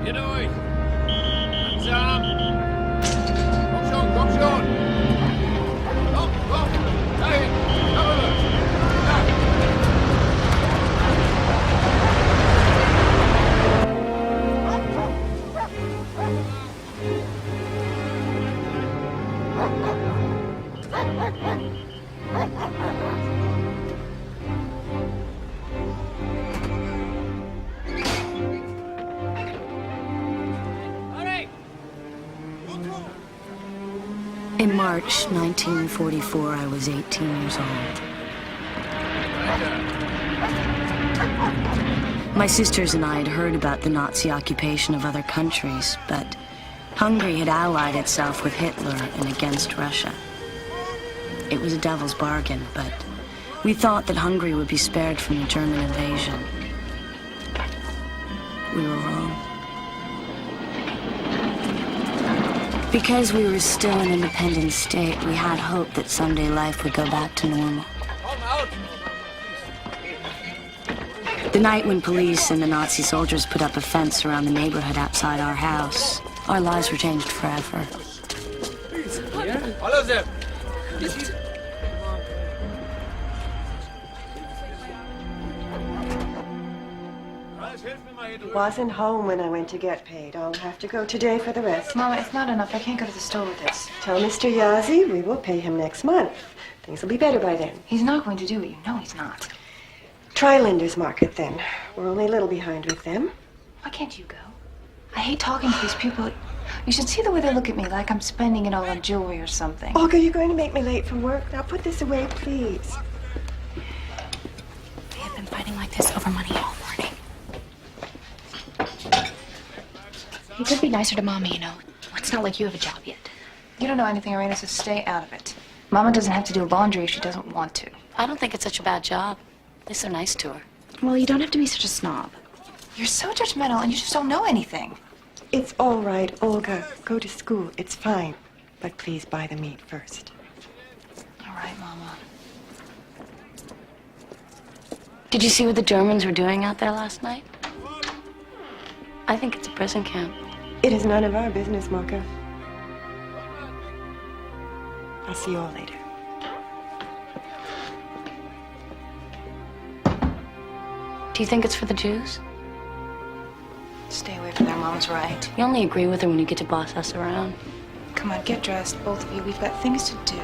Geht euch! Langsam! Komm schon! Komm! Dahin! Darüber! In March 1944, I was 18 years old. My sisters and I had heard about the Nazi occupation of other countries, but Hungary had allied itself with Hitler and against Russia. It was a devil's bargain, but we thought that Hungary would be spared from the German invasion. We were wrong. Because we were still an independent state, we had hope that someday life would go back to normal. The night when police and the Nazi soldiers put up a fence around the neighborhood outside our house, our lives were changed forever. Wasn't home when I went to get paid. I'll have to go today for the rest. Mama, it's not enough. I can't go to the store with this. Tell Mr. Yazzie we will pay him next month. Things will be better by then. He's not going to do it. You know he's not. Try Linder's Market then. We're only a little behind with them. Why can't you go? I hate talking to these people. You should see the way they look at me, like I'm spending it all on jewelry or something. Olga, you're going to make me late for work. Now put this away, please. They have been fighting like this over money all morning. You could be nicer to Mama, you know. It's not like you have a job yet. You don't know anything, Irena, so stay out of it. Mama doesn't have to do laundry if she doesn't want to. I don't think it's such a bad job. At least they're nice to her. Well, you don't have to be such a snob. You're so judgmental and you just don't know anything. It's all right, Olga. Go to school. It's fine. But please buy the meat first. All right, Mama. Did you see what the Germans were doing out there last night? I think it's a prison camp. It is none of our business, Malka. I'll see you all later. Do you think it's for the Jews? Stay away from there, Mama's right. You only agree with her when you get to boss us around. Come on, get dressed, both of you. We've got things to do.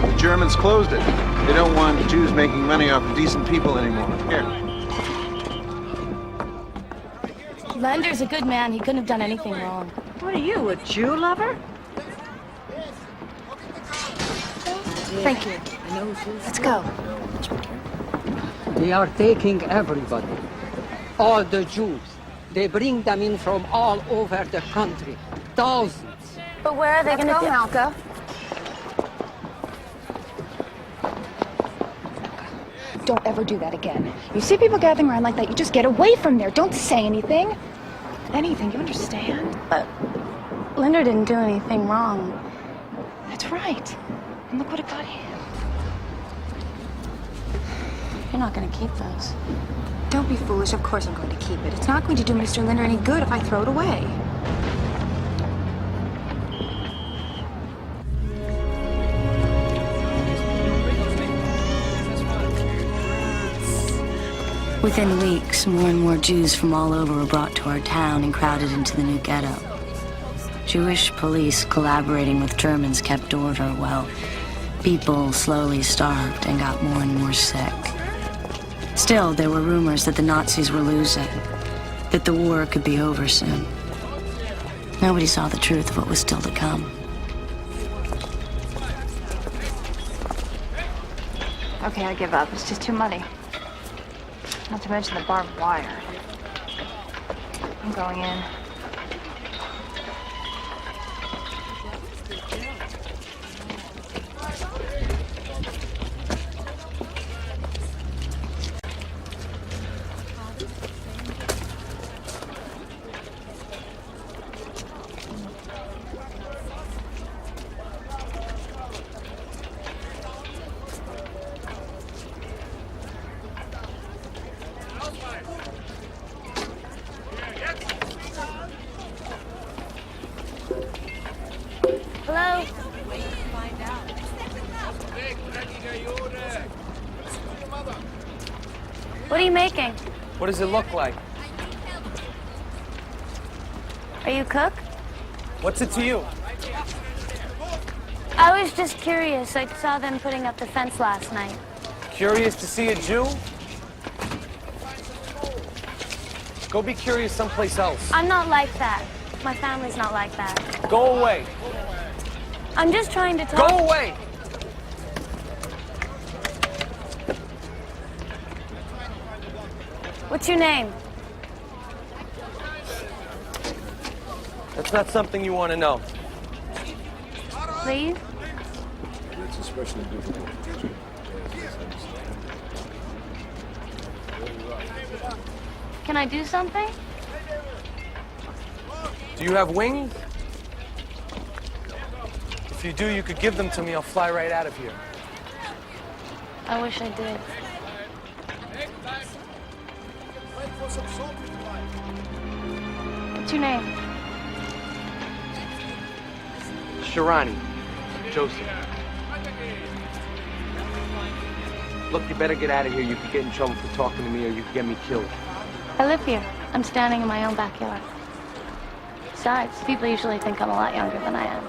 The Germans closed it. They don't want Jews making money off of decent people anymore. Here. Lender's a good man. He couldn't have done anything wrong. What are you, a Jew lover? Thank you. Let's go. They are taking everybody. All the Jews. They bring them in from all over the country. Thousands. But where are they going to go, Malka? Don't ever do that again. You see people gathering around like that, you just get away from there. Don't say anything. Anything, you understand? But Linder didn't do anything wrong. That's right. And look what it got him. You're not going to keep those. Don't be foolish. Of course I'm going to keep it. It's not going to do Mr. Linder any good if I throw it away. Within weeks, more and more Jews from all over were brought to our town and crowded into the new ghetto. Jewish police collaborating with Germans kept order while people slowly starved and got more and more sick. Still, there were rumors that the Nazis were losing, that the war could be over soon. Nobody saw the truth of what was still to come. Okay, I give up. It's just too muddy. Not to mention the barbed wire. I'm going in. What are you making? What does it look like? Are you a cook? What's it to you? I was just curious. I saw them putting up the fence last night. Curious to see a Jew? Go be curious someplace else. I'm not like that. My family's not like that. Go away. I'm just trying to talk. Go away! What's your name? That's not something you want to know. Please? It's especially difficult. Can I do something? Do you have wings? If you do, you could give them to me. I'll fly right out of here. I wish I did. What's your name? Szarany. Joseph. Look, you better get out of here. You could get in trouble for talking to me, or you could get me killed. I live here. I'm standing in my own backyard. Besides, people usually think I'm a lot younger than I am.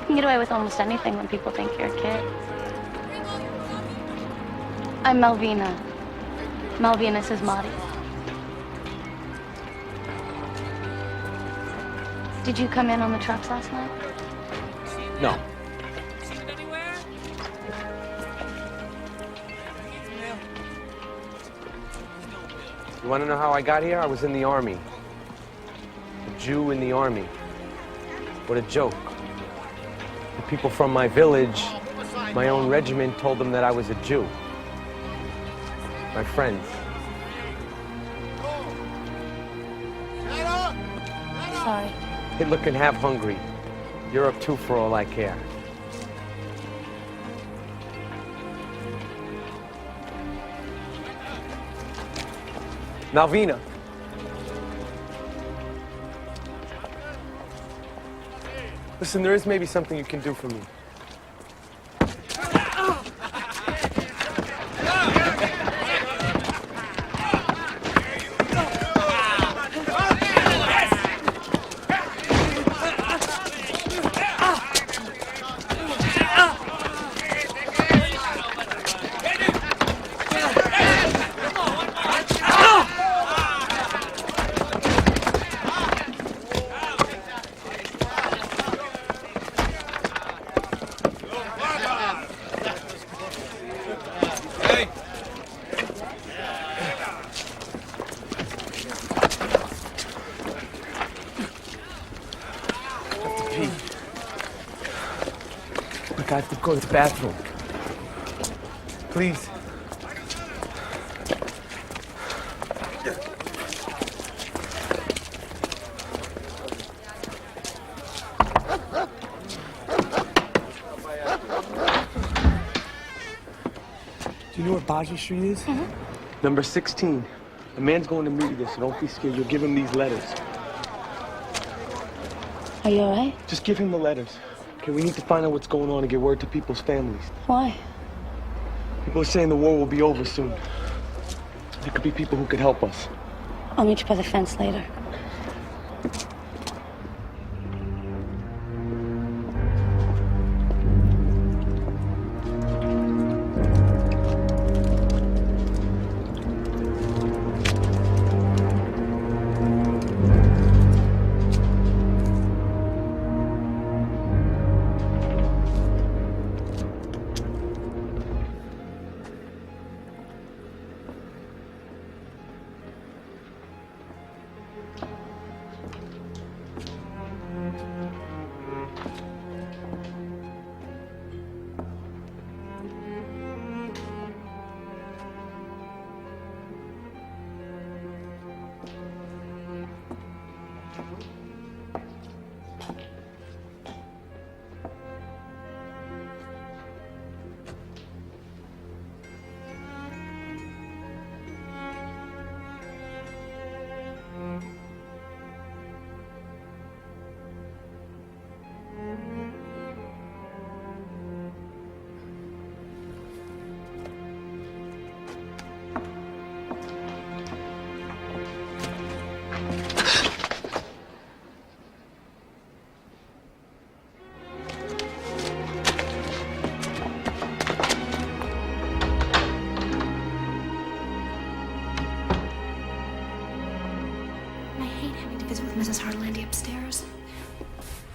You can get away with almost anything when people think you're a kid. I'm Melvina. Malka Csizmadia. Did you come in on the trucks last night? No. You want to know how I got here? I was in the army. A Jew in the army. What a joke. The people from my village, my own regiment, told them that I was a Jew. My friends. Sorry. Hitler can have Hungary. Europe too, for all I care. Melvina. Listen, there is maybe something you can do for me. I have to go to the bathroom. Please. Do you know where Barbra Street is? Mm-hmm. Number 16. The man's going to meet you there, so don't be scared. You'll give him these letters. Are you all right? Just give him the letters. Okay, we need to find out what's going on and get word to people's families. Why? People are saying the war will be over soon. There could be people who could help us. I'll meet you by the fence later.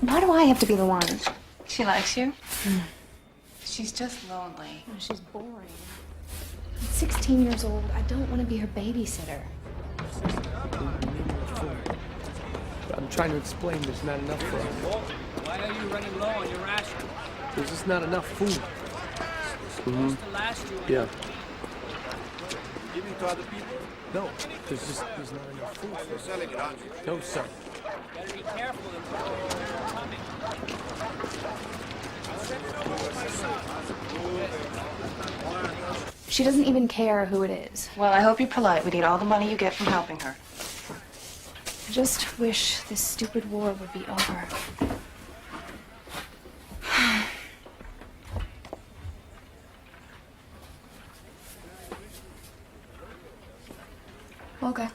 Why do I have to be the one? She likes you? She's just lonely. Oh, she's boring. I'm 16 years old. I don't want to be her babysitter. I'm trying to explain there's not enough for us. Why are you running low on your ration? There's just not enough food. Supposed to last you. Yeah. Giving to other people? No, there's not enough food. You're selling it, aren't you? No, sir. Better be careful of what's coming. She doesn't even care who it is. Well, I hope you're polite. We need all the money you get from helping her. I just wish this stupid war would be over. Olga.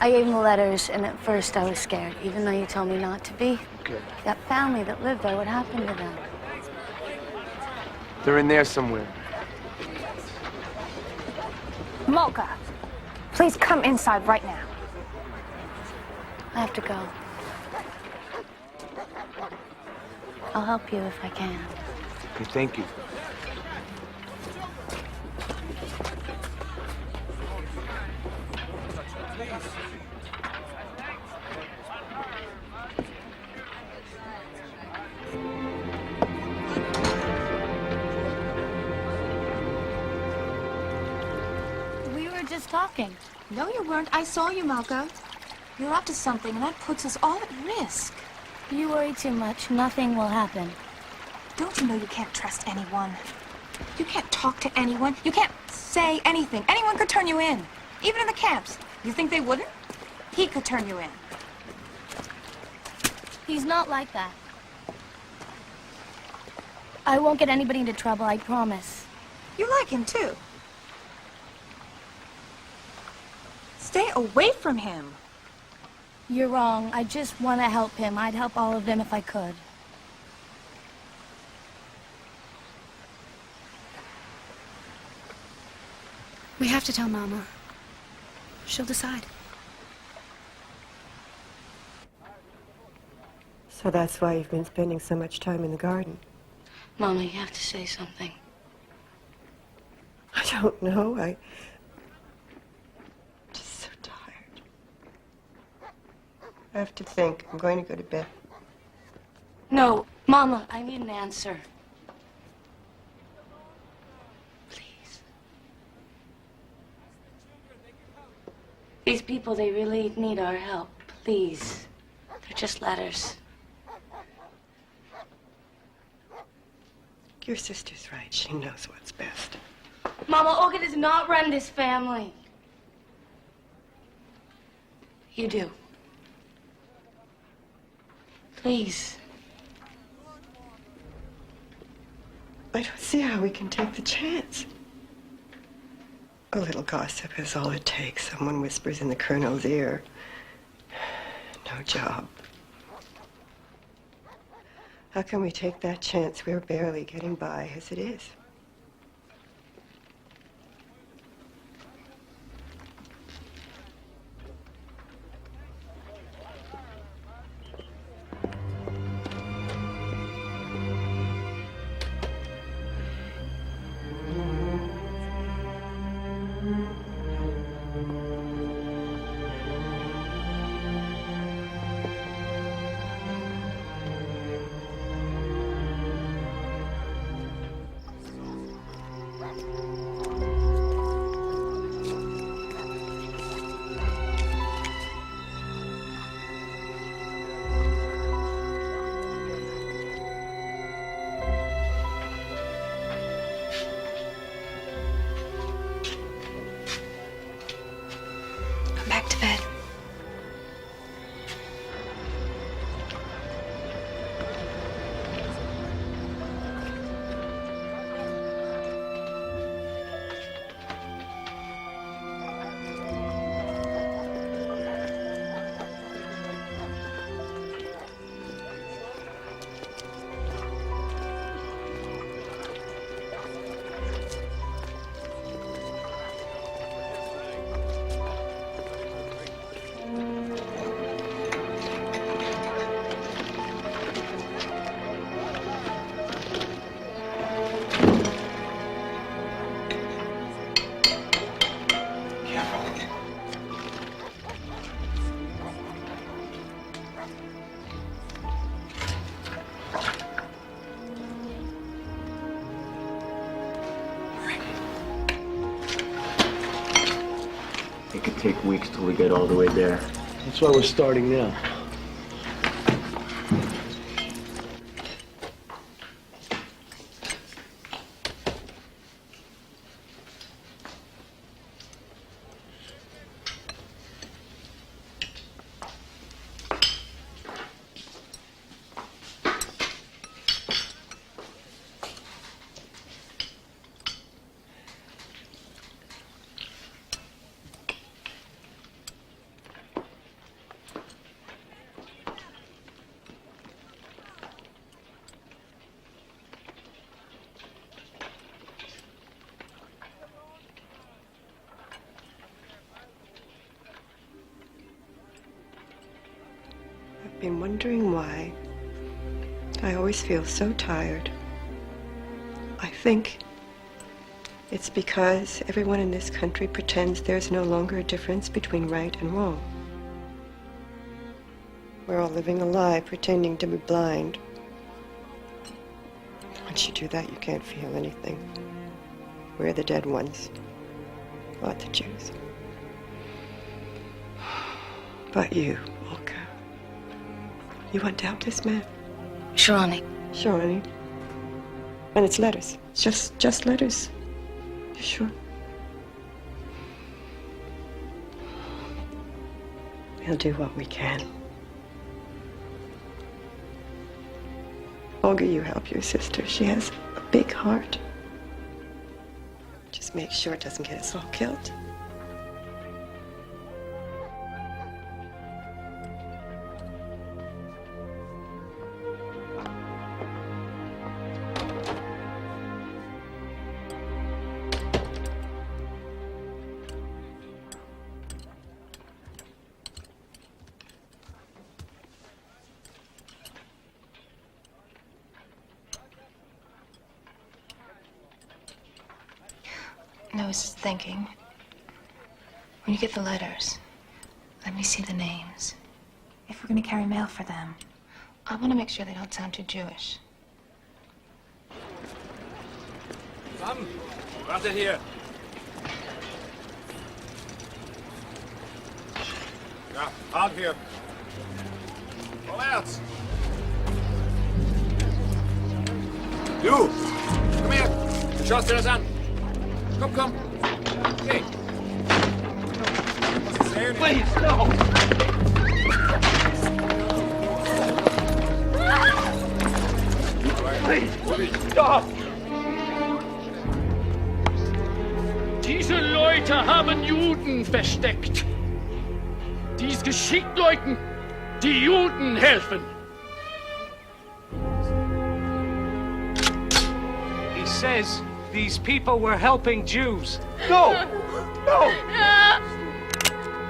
I gave him the letters, and at first I was scared, even though you told me not to be. Okay. That family that lived there, what happened to them? They're in there somewhere. Malka, please come inside right now. I have to go. I'll help you if I can. Okay, thank you. We were just talking. No, you weren't. I saw you, Malka. You're up to something, and that puts us all at risk. You worry too much. Nothing will happen. Don't you know you can't trust anyone? You can't talk to anyone. You can't say anything. Anyone could turn you in. Even in the camps. You think they wouldn't? He could turn you in. He's not like that. I won't get anybody into trouble, I promise. You like him, too. Stay away from him. You're wrong. I just want to help him. I'd help all of them if I could. We have to tell Mama. She'll decide. So that's why you've been spending so much time in the garden. Mama, you have to say something. I don't know. I'm just so tired. I have to think. I'm going to go to bed. No, Mama, I need an answer. Please. These people, they really need our help. Please. They're just letters. Your sister's right. She knows what's best. Mama, Olga does not run this family. You do. Please. I don't see how we can take the chance. A little gossip is all it takes. Someone whispers in the colonel's ear. No job. How can we take that chance? We're barely getting by as it is. It could take weeks till we get all the way there. That's why we're starting now. I've been wondering why I always feel so tired. I think it's because everyone in this country pretends there's no longer a difference between right and wrong. We're all living a lie, pretending to be blind. Once you do that, you can't feel anything. We're the dead ones, not the Jews. But you, Olga. You want to help this man? Szarany. Szarany. And it's letters. Just letters. You sure? We'll do what we can. Olga, you help your sister. She has a big heart. Just make sure it doesn't get us all killed. I was just thinking, when you get the letters, let me see the names. If we're gonna carry mail for them, I want to make sure they don't sound too Jewish. Komm, wartet hier. Ja, halt hier. Vorwärts. Du, komm her. Schaust dir das an. Komm. Hey. Please, no. Please, stop. Diese Leute haben Juden versteckt. Die ist geschickt Leuten, die Juden helfen. He says these people were helping Jews. No!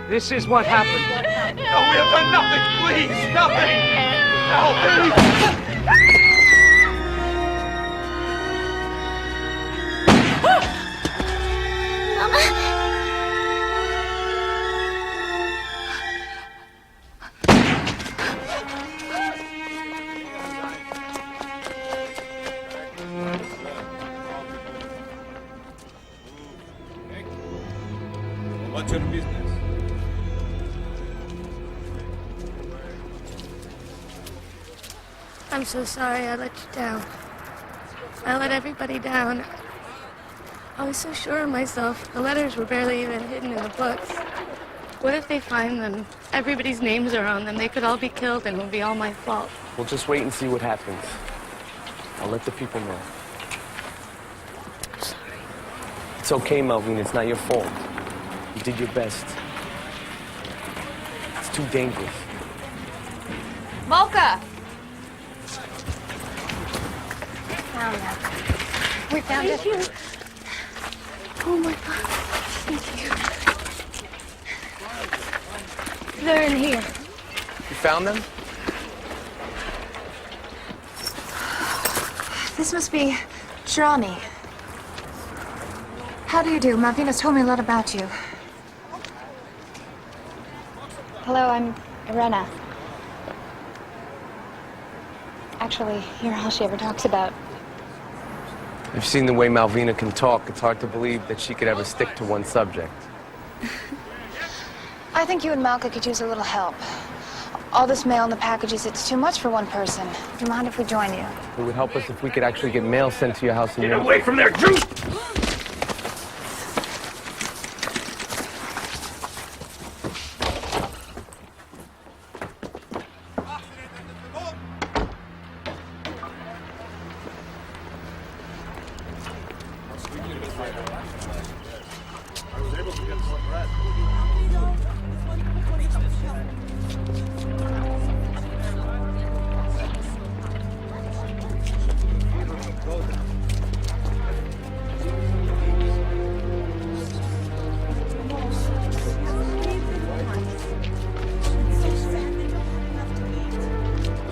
This is what happened. No, we have done nothing! Please, nothing! Help! What's your business? I'm so sorry I let you down. I let everybody down. I was so sure of myself. The letters were barely even hidden in the books. What if they find them? Everybody's names are on them. They could all be killed and it would be all my fault. We'll just wait and see what happens. I'll let the people know. I'm sorry. It's okay, Melvina. It's not your fault. You did your best. It's too dangerous. Malka! Found them. We found it. Thank you. Oh my God. Thank you. They're in here. You found them? This must be Szarany. How do you do? Melvina's told me a lot about you. Hello, I'm Irena. Actually, you're all she ever talks about. I've seen the way Melvina can talk. It's hard to believe that she could ever stick to one subject. I think you and Malka could use a little help. All this mail and the packages, it's too much for one person. Do you mind if we join you? It would help us if we could actually get mail sent to your house. Get away from there, Jew!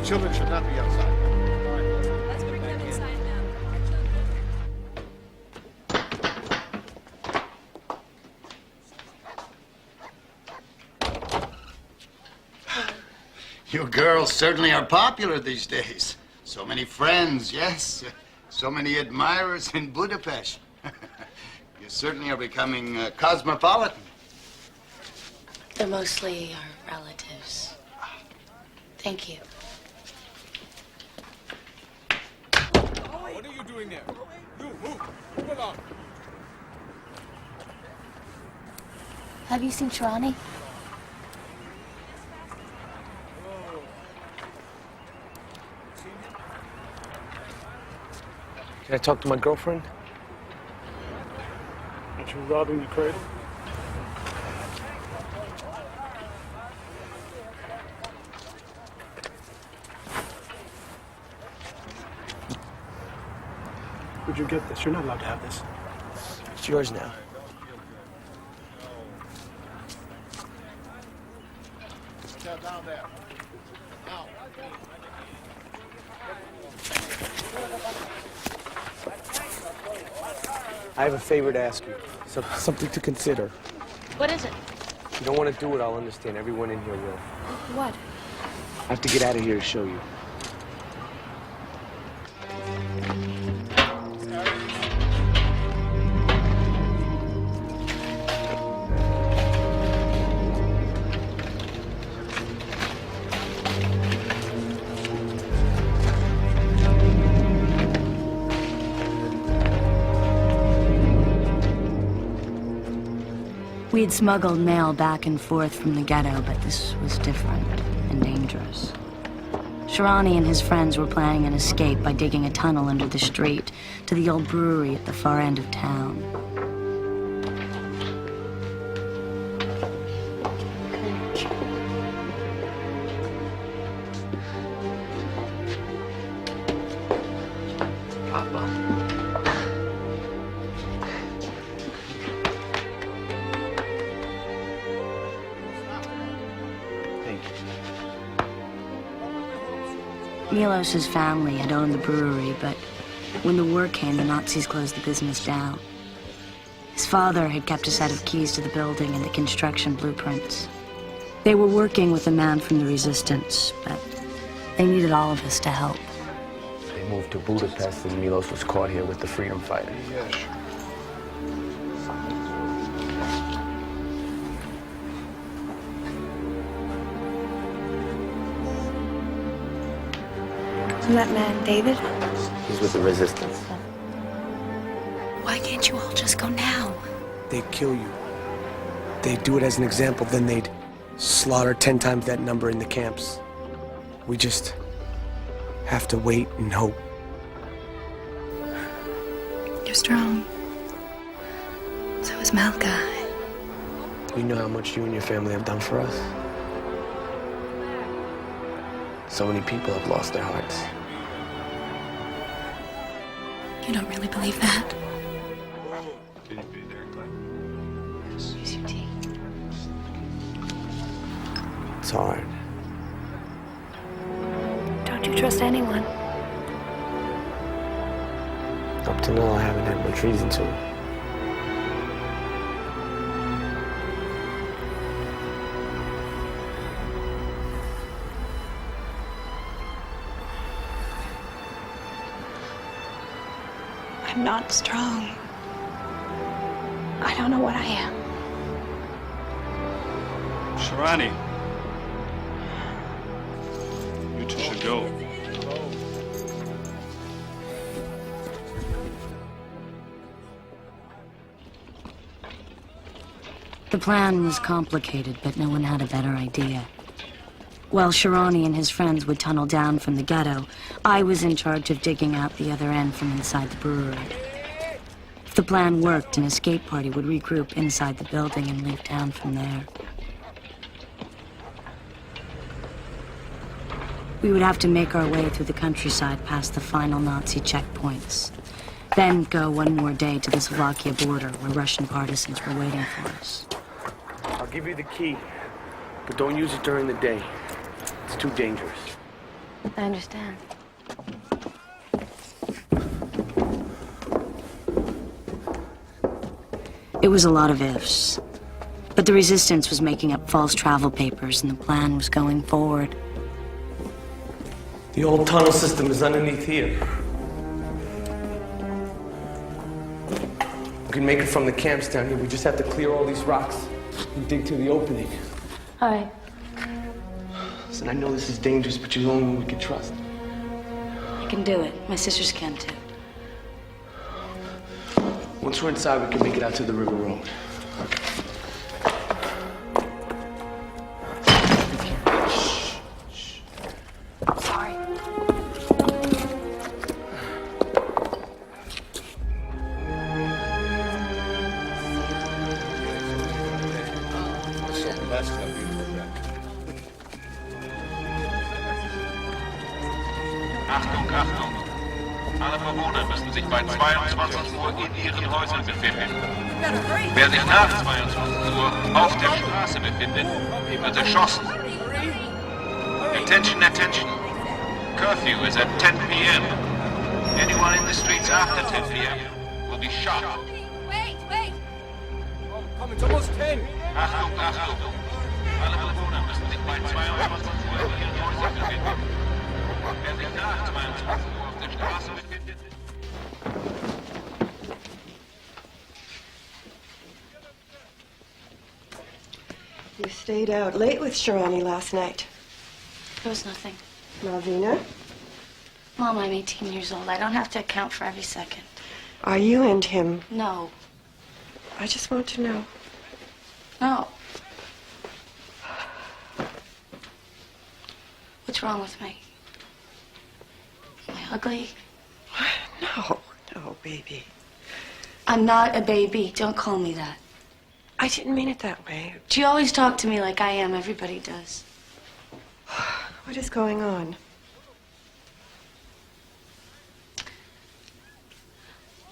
Children should not be outside. Let's bring them inside now. You girls certainly are popular these days. So many friends, yes. So many admirers in Budapest. You certainly are becoming cosmopolitan. They're mostly our relatives. Thank you. What are you doing there? You move. Move along. Have you seen Szarany? Can I talk to my girlfriend? Aren't you robbing the cradle? Where'd you get this? You're not allowed to have this. It's yours now. Down there. Now. I have a favor to ask you. Something to consider. What is it? If you don't want to do it, I'll understand. Everyone in here will. What? I have to get out of here to show you. We'd smuggled mail back and forth from the ghetto, but this was different and dangerous. Szarany and his friends were planning an escape by digging a tunnel under the street to the old brewery at the far end of town. Milos's family had owned the brewery, but when the war came, the Nazis closed the business down. His father had kept a set of keys to the building and the construction blueprints. They were working with a man from the resistance, but they needed all of us to help. They moved to Budapest and Milos was caught here with the freedom fighters. Yes. Isn't that man David? He's with the resistance. Why can't you all just go now? They'd kill you. They'd do it as an example, then they'd slaughter 10 times that number in the camps. We just have to wait and hope. You're strong. So is Malka. You know how much you and your family have done for us? So many people have lost their hearts. You don't really believe that? Can you be there, Glenn? Use your tea. It's hard. Don't you trust anyone? Up to now, I haven't had much reason to. I'm not strong. I don't know what I am. Szarany. You two should go. The plan was complicated, but no one had a better idea. While Szarany and his friends would tunnel down from the ghetto, I was in charge of digging out the other end from inside the brewery. If the plan worked, an escape party would regroup inside the building and leave town from there. We would have to make our way through the countryside past the final Nazi checkpoints. Then go one more day to the Slovakia border where Russian partisans were waiting for us. I'll give you the key, but don't use it during the day. It's too dangerous. I understand. It was a lot of ifs. But the resistance was making up false travel papers and the plan was going forward. The old tunnel system is underneath here. We can make it from the camps down here. We just have to clear all these rocks and dig to the opening. All right. Listen, I know this is dangerous, but you're the only one we can trust. I can do it. My sisters can too. Once we're inside, we can make it out to the river road. Sorry. Achtung, Achtung! Alle Bewohner müssen sich bei 22 Uhr in ihren Häusern befinden. Wer sich nach 22 Uhr auf der Straße befindet, wird erschossen. Attention, attention! Curfew is at 10 p.m. Anyone in the streets after 10 p.m. will be shot. Wait, wait! Komm, it's almost 10! Achtung, Achtung! Alle Bewohner müssen sich bei 22 Uhr in ihren Häusern befinden. Wer sich nach 22 Uhr auf der Straße befindet... You stayed out late with Szarany last night. There was nothing. Melvina? Mom, I'm 18 years old. I don't have to account for every second. Are you and him? No. I just want to know. No. What's wrong with me? Am I ugly? No, no, baby. I'm not a baby. Don't call me that. I didn't mean it that way. Do you always talk to me like I am? Everybody does. What is going on?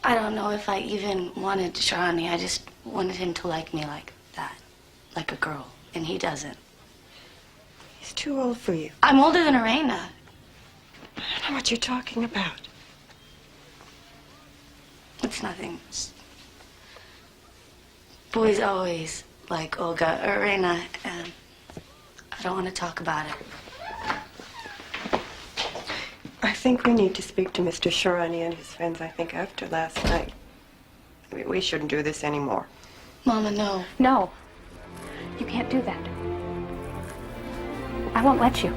I don't know if I even wanted Szarany. I just wanted him to like me like that. Like a girl. And he doesn't. He's too old for you. I'm older than Irena. I don't know what you're talking about. It's nothing. Boys always like Olga, Irena, and I don't want to talk about it. I think we need to speak to Mr. Szarany and his friends, I think, after last night. We shouldn't do this anymore. Mama, no. No. You can't do that. I won't let you.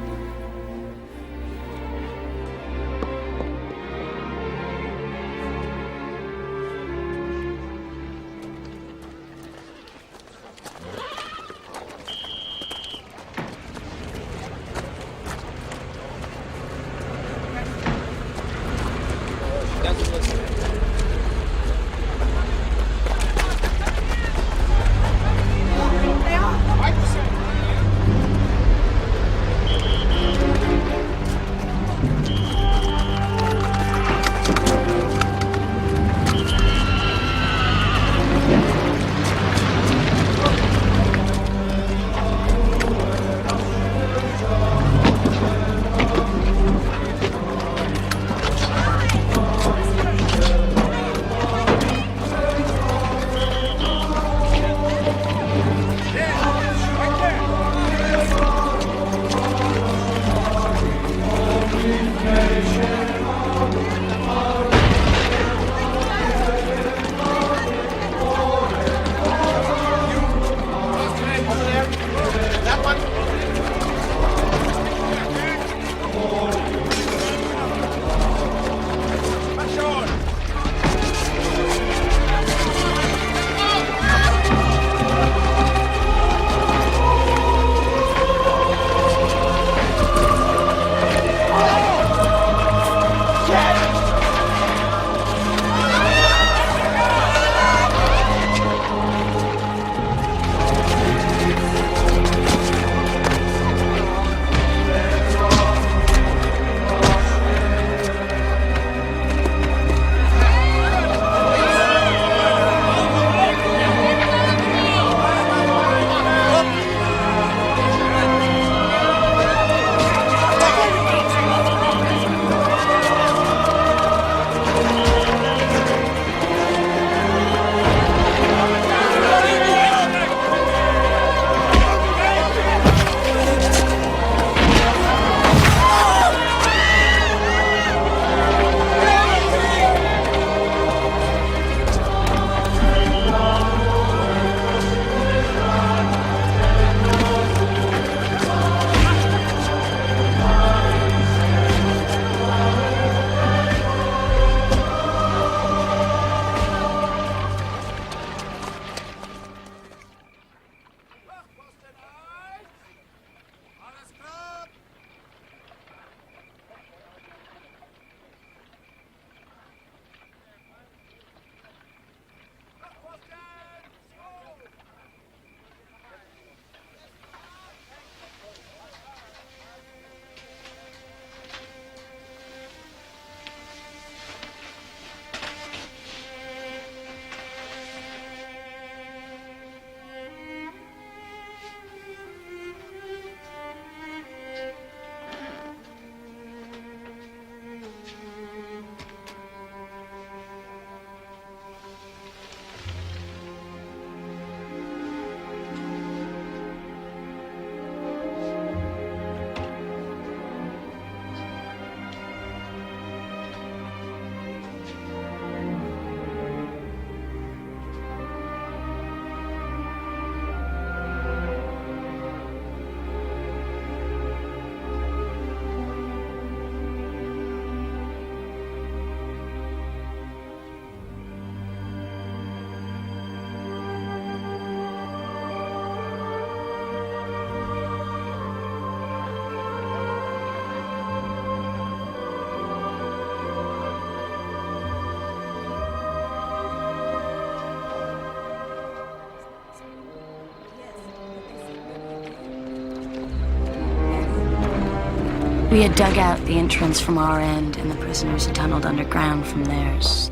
We had dug out the entrance from our end, and the prisoners had tunneled underground from theirs.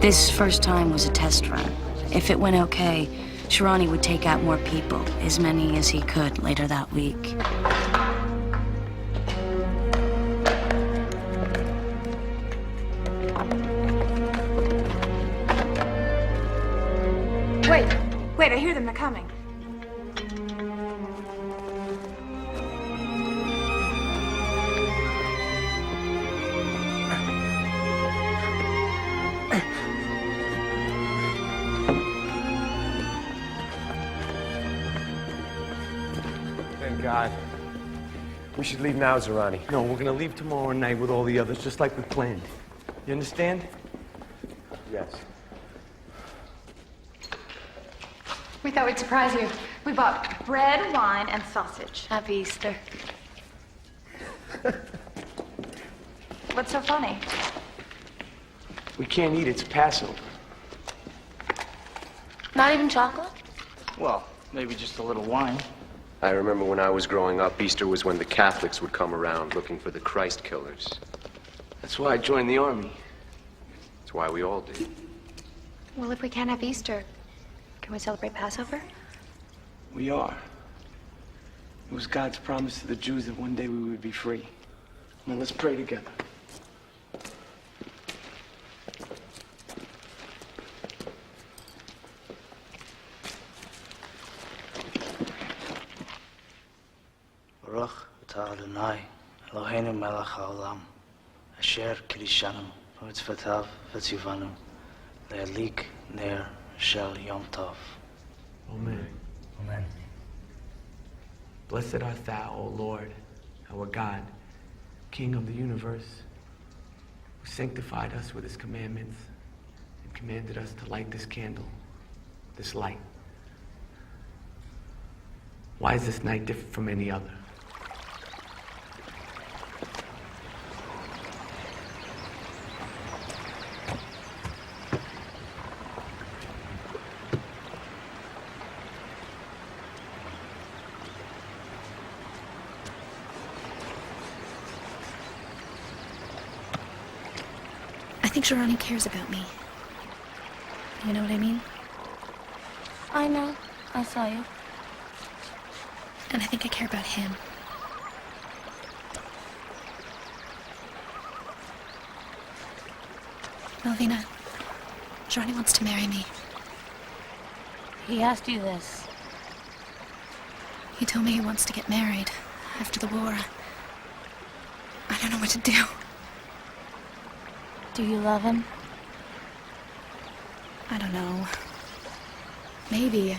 This first time was a test run. If it went okay, Szarany would take out more people, as many as he could later that week. Wait, I hear them. They're coming. Thank God. We should leave now, Szarany. No, we're gonna leave tomorrow night with all the others, just like we planned. You understand? Yes. We thought we'd surprise you. We bought bread, wine, and sausage. Happy Easter. What's so funny? We can't eat, it's Passover. Not even chocolate? Well, maybe just a little wine. I remember when I was growing up, Easter was when the Catholics would come around looking for the Christ killers. That's why I joined the army. That's why we all did. Well, if we can't have Easter, can we celebrate Passover? We are. It was God's promise to the Jews that one day we would be free. Now let's pray together. Baruch atah Adonai, Eloheinu melech haolam, asher kirishanu v'mitzvotav v'tzivanu, le'adlik ner shel Yom Tov. Amen. Amen. Blessed art thou, O Lord, our God, King of the universe, who sanctified us with his commandments and commanded us to light this candle, this light. Why is this night different from any other? I think Szarany cares about me. You know what I mean? I know. I saw you. And I think I care about him. Melvina, Szarany wants to marry me. He asked you this. He told me he wants to get married after the war. I don't know what to do. Do you love him? I don't know. Maybe.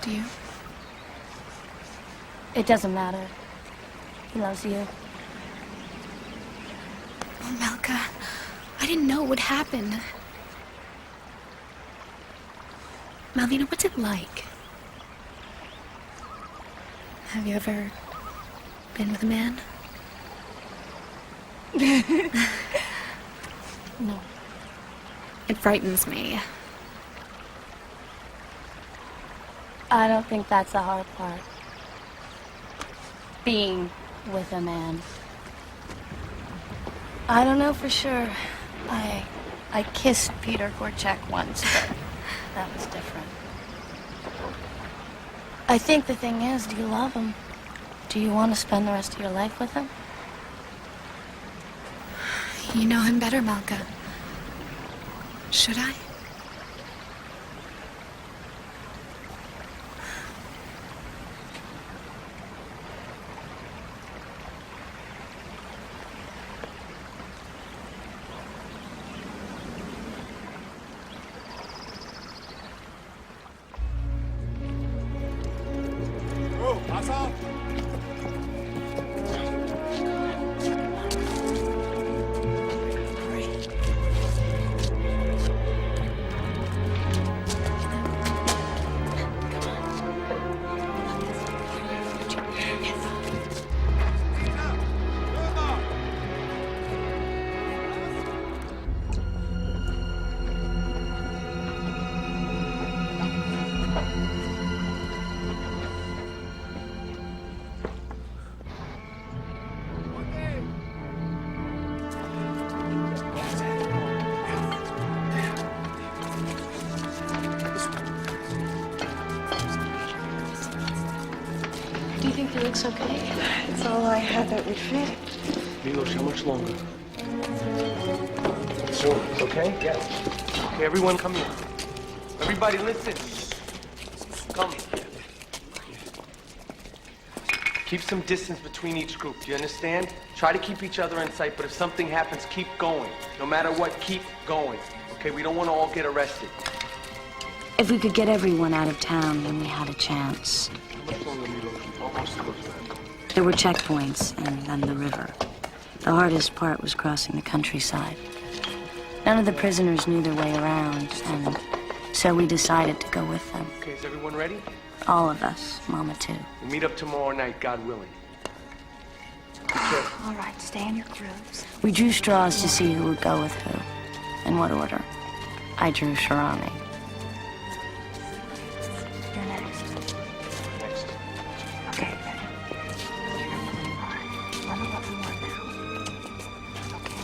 Do you? It doesn't matter. He loves you. Oh, Malka, I didn't know what would happen. Melvina, what's it like? Have you ever been with a man? No. It frightens me. I don't think that's the hard part. Being with a man. I don't know for sure. I kissed Peter Korchak once, but that was different. I think the thing is, do you love him? Do you want to spend the rest of your life with him? You know him better, Malka. Should I? He looks okay. It's all I had that would fit. Milos, how much longer? Soon. It's okay? Yes. Okay, everyone come here. Everybody listen. Come. Keep some distance between each group, do you understand? Try to keep each other in sight, but if something happens, keep going. No matter what, keep going. Okay, we don't want to all get arrested. If we could get everyone out of town, then we had a chance. There were checkpoints, and then the river. The hardest part was crossing the countryside. None of the prisoners knew their way around, and so we decided to go with them. Okay, is everyone ready? All of us, Mama too. We'll meet up tomorrow night, God willing. All right, stay in your grooves. We drew straws to see who would go with who. In what order? I drew Szarany. You're next. Next. Okay, ready? All right, let me let you know now. Okay.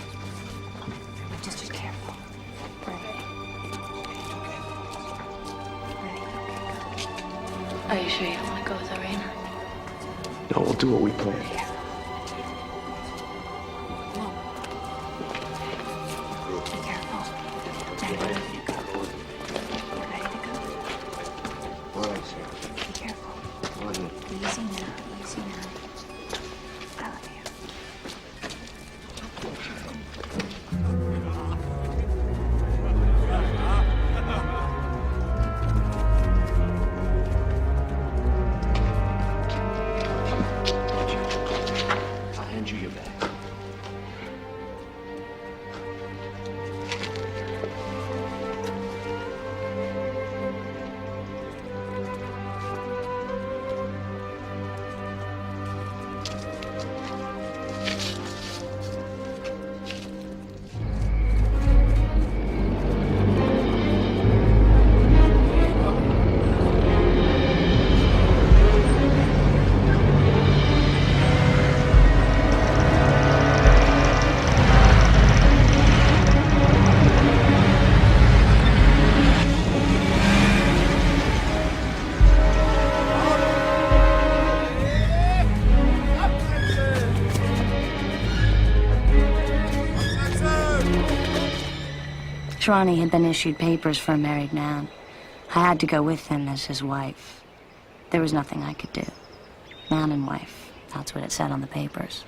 Just be careful. Ready? Are you sure you don't want to go with Irena? No, we'll do what we planned. Be careful. Now, where do you go? You ready to go? Be careful. Easy now, easy now. I love you. I'll hand you your bag. Szarany had been issued papers for a married man. I had to go with him as his wife. There was nothing I could do. Man and wife, that's what it said on the papers.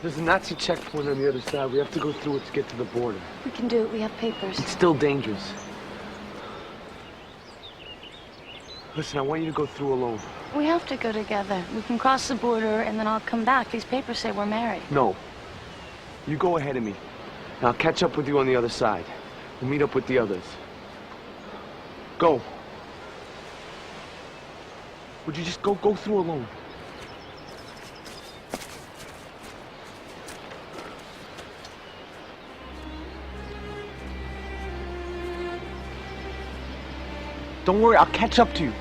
There's a Nazi checkpoint on the other side. We have to go through it to get to the border. We can do it. We have papers. It's still dangerous. Listen, I want you to go through alone. We have to go together. We can cross the border, and then I'll come back. These papers say we're married. No. You go ahead of me. And I'll catch up with you on the other side. We'll meet up with the others. Go. Would you just go through alone? Don't worry, I'll catch up to you.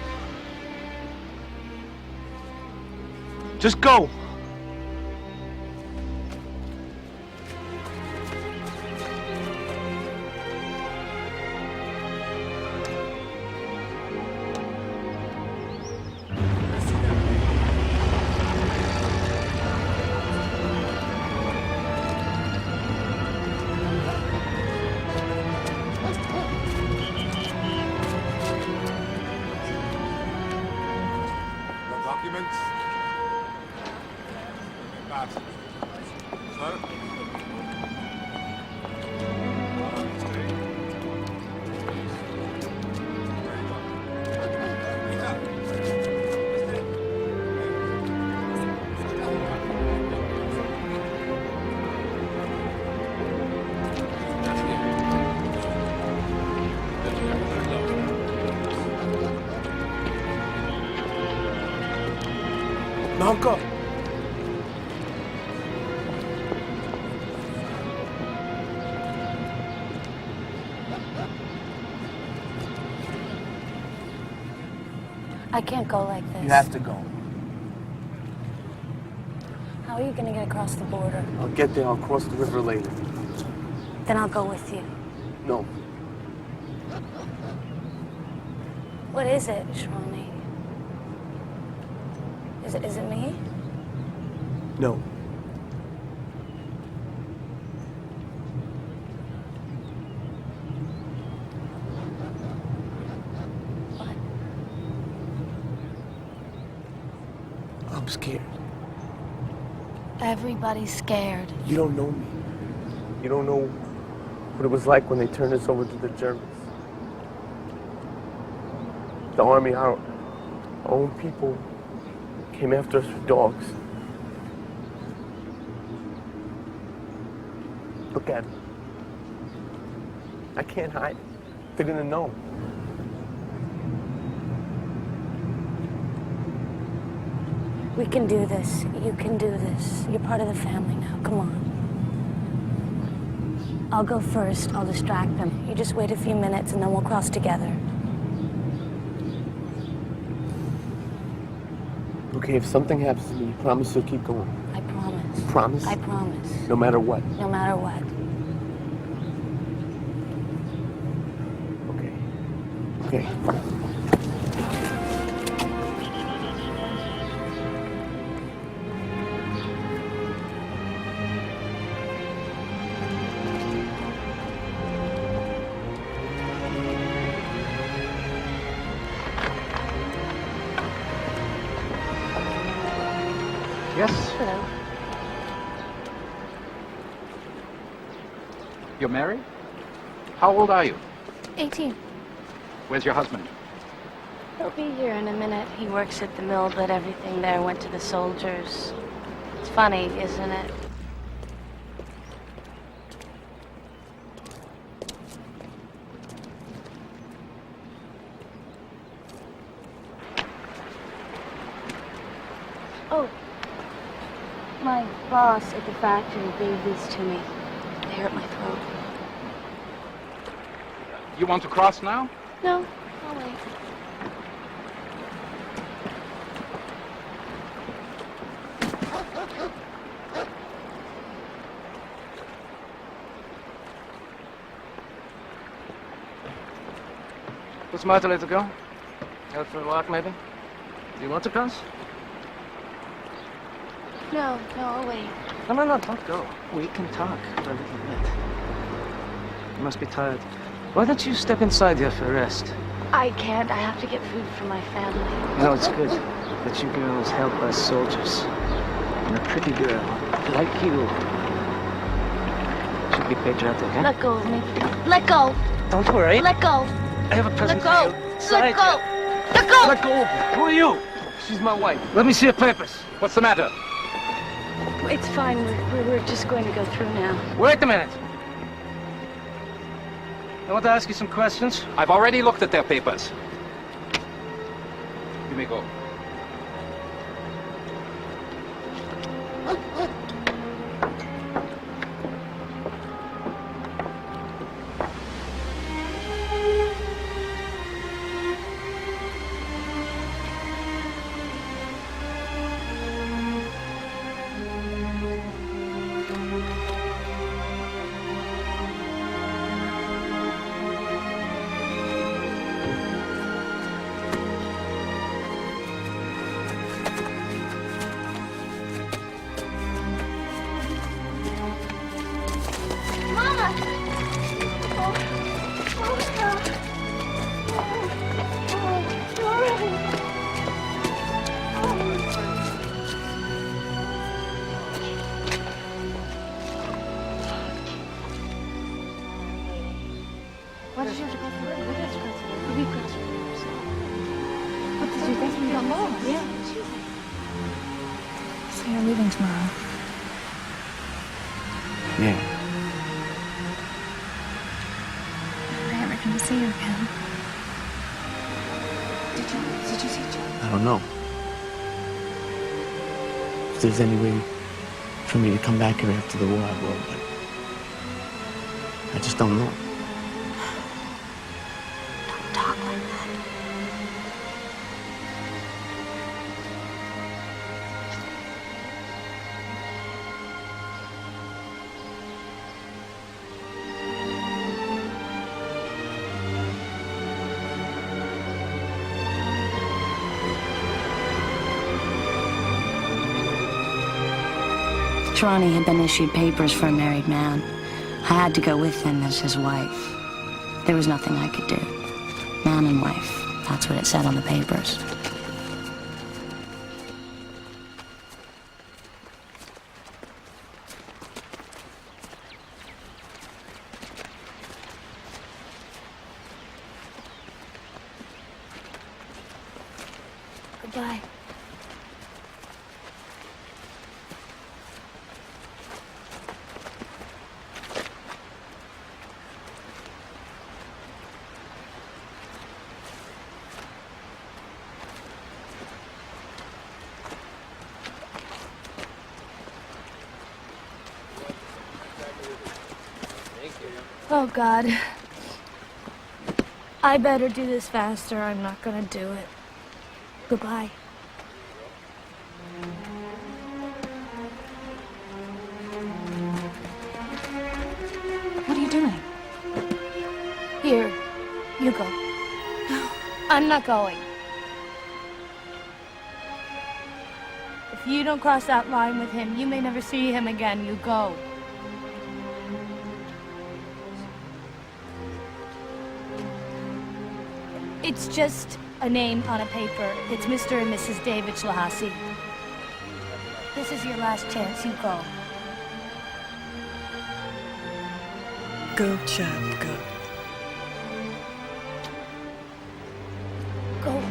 Just go. Documents? Pass. Sir? Malka! I can't go like this. You have to go. How are you gonna get across the border? I'll get there, I'll cross the river later. Then I'll go with you. No. What is it, Shawny? Is it me? No. What? I'm scared. Everybody's scared. You don't know me. You don't know what it was like when they turned us over to the Germans. The army, our own people, came after us with dogs. Look at them. I can't hide. They're gonna know. We can do this. You can do this. You're part of the family now. Come on. I'll go first. I'll distract them. You just wait a few minutes and then we'll cross together. Okay, if something happens to me, you promise you'll keep going? I promise. Promise? I promise. No matter what? No matter what. Okay. Yes? Hello. You're married? How old are you? 18. Where's your husband? He'll be here in a minute. He works at the mill, but everything there went to the soldiers. It's funny, isn't it? Oh. My boss at the factory gave these to me. They hurt my throat. You want to cross now? No, I'll wait. What's the matter, little girl? Out for a walk, maybe? Do you want to cross? No, I'll wait. No, don't go. We can talk for a little bit. You must be tired. Why don't you step inside here for a rest? I can't. I have to get food for my family. You know, it's good that you girls help us soldiers. And a pretty girl like you should be patriotic, eh? Let go of me. Let go. Don't worry. Let go. I have a present Let go. for you. Inside Let go. here. Let go. Let go of me. Who are you? She's my wife. Let me see your papers. What's the matter? It's fine. We're just going to go through now. Wait a minute. I want to ask you some questions. I've already looked at their papers. You may go. Why did you have to cross the river? We had to cross the river. We crossed the river. What did you think? We got lost. Yeah. So you're leaving tomorrow? Yeah. Are we ever going to see you again? Did you see Joe? I don't know. If there's any way for me to come back here after the war, I will, but I just don't know. Don't talk like that. Szarany had been issued papers for a married man. I had to go with him as his wife. There was nothing I could do. Man and wife, that's what it said on the papers. Goodbye. Oh, God. I better do this faster. I'm not gonna do it. Goodbye. What are you doing? Here, you go. No. I'm not going. If you don't cross that line with him, you may never see him again. You go. It's just a name on a paper. It's Mr. and Mrs. David Schlahasi. This is your last chance. You go. Go, child, go. Go.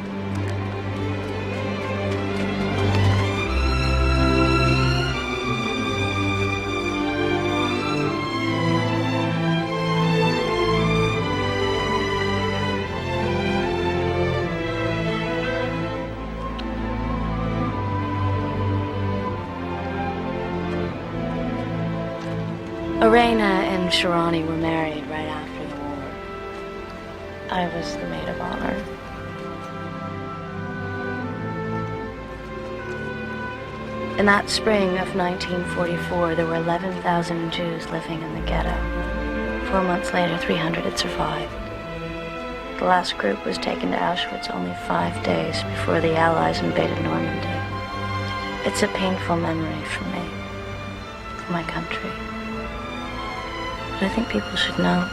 Irena and Szarany were married right after the war. I was the maid of honor. In that spring of 1944, there were 11,000 Jews living in the ghetto. 4 months later, 300 had survived. The last group was taken to Auschwitz only 5 days before the Allies invaded Normandy. It's a painful memory for me, for my country. But I think people should know.